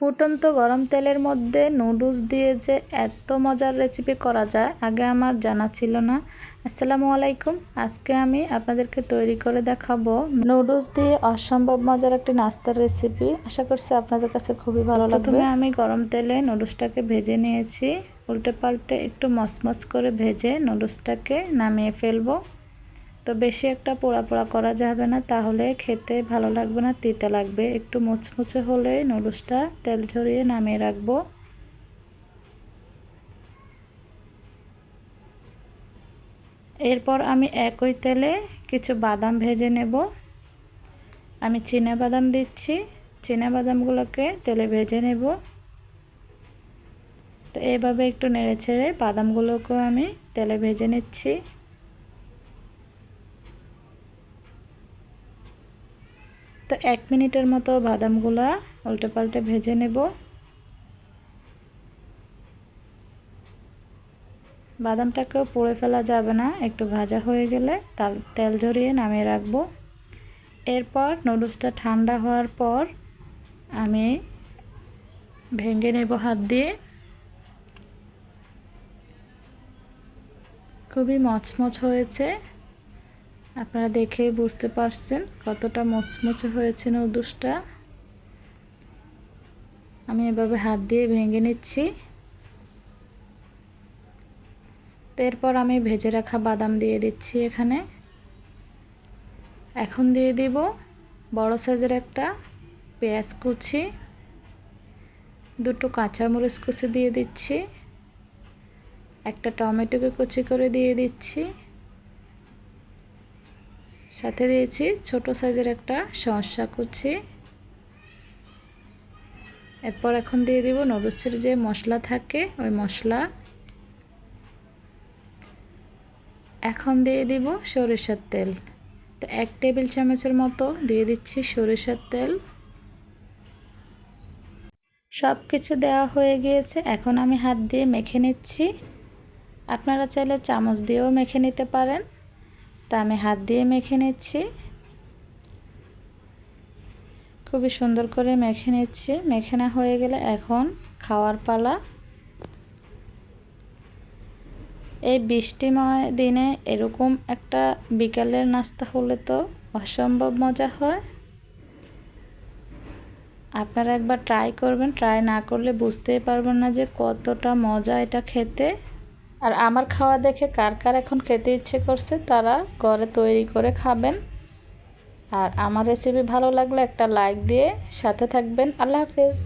ফুটন্ত গরম তেলের মধ্যে নুডলস দিয়ে যে এত মজার রেসিপি করা যায় আগে আমার জানা ছিল না। আসসালামু আলাইকুম। আজকে আমি আপনাদেরকে তৈরি করে দেখাবো নুডলস দিয়ে অসম্ভব মজার একটি নাস্তার রেসিপি। আশা করছি আপনাদের কাছে খুবই ভালো লাগবে। প্রথমে আমি গরম তেলে নুডলসটাকে ভেজে নিয়েছি। উল্টে পাল্টে একটু মচমচ করে ভেজে নুডলসটাকে নামিয়ে ফেলবো। তো বেশি একটা পোড়া পোড়া করা যাবে না, তাহলে খেতে ভালো লাগবে না, তিতা লাগবে। একটু মুচমুচে হলে নুডলসটা তেল ঝরিয়ে নামিয়ে রাখবো। এরপর আমি একই তেলে কিছু বাদাম ভেজে নেব। আমি চীনা বাদাম দিচ্ছি। চীনা বাদামগুলোকে তেলে ভেজে নেব। তো এইভাবে একটু নেড়ে ছেড়ে বাদামগুলোকেও আমি তেলে ভেজে নিচ্ছি। তো 1 মিনিটের মতো বাদামগুলো উল্টে পাল্টে ভেজে নেব। বাদামটাকেও পুড়ে ফেলা যাবে না, একটু ভাজা হয়ে গেলে তেল ঝরিয়ে নামিয়ে রাখবো। এরপর নুডলসটা ঠান্ডা হওয়ার পর আমি ভেঙে নেব হাত দিয়ে। খুবই মচমচ হয়েছে, আপনারা দেখে বুঝতে পারছেন কতটা মচমচে হয়েছে নুডলসটা। আমি এভাবে হাত দিয়ে ভেঙে নিচ্ছি। এরপর আমি ভেজে রাখা বাদাম দিয়ে দিচ্ছি এখানে। এখন দিয়ে দিব বড় সাইজের একটা পেঁয়াজ কুচি, দুটো কাঁচামরিচ কুচি দিয়ে দিচ্ছি, একটা টমেটোকে কুচি করে দিয়ে দিচ্ছি, সাথে দিয়েছি ছোট সাইজের একটা শসা কুচি। এরপর এখন দিয়ে দিব নুডলসের যে মশলা থাকে ওই মশলা। এখন দিয়ে দিব সরিষার তেল। তো 1 টেবিল চামচের মতো দিয়ে দিচ্ছি সরিষার তেল। সব কিছু দেওয়া হয়ে গিয়েছে, এখন আমি হাত দিয়ে মেখে নিচ্ছি। আপনারা চাইলে চামচ দিয়েও মেখে নিতে পারেন। তা আমি হাত দিয়ে মেখে নিচ্ছি। খুবই সুন্দর করে মেখে নিচ্ছি। মেখে না হয়ে গেলে এখন খাওয়ার পালা। এই বৃষ্টিময় দিনে এরকম একটা বিকালের নাস্তা হলে তো অসম্ভব মজা হয়। আপনারা একবার ট্রাই করবেন, ট্রাই না করলে বুঝতেই পারবেন না যে কতটা মজা এটা খেতে। আর আমার খাওয়া দেখে কার কার এখন খেতে ইচ্ছে করছে তারা ঘরে তৈরি করে খাবেন। আর আমার রেসিপি ভালো লাগলে একটা লাইক দিয়ে সাথে থাকবেন। আল্লাহ হাফেজ।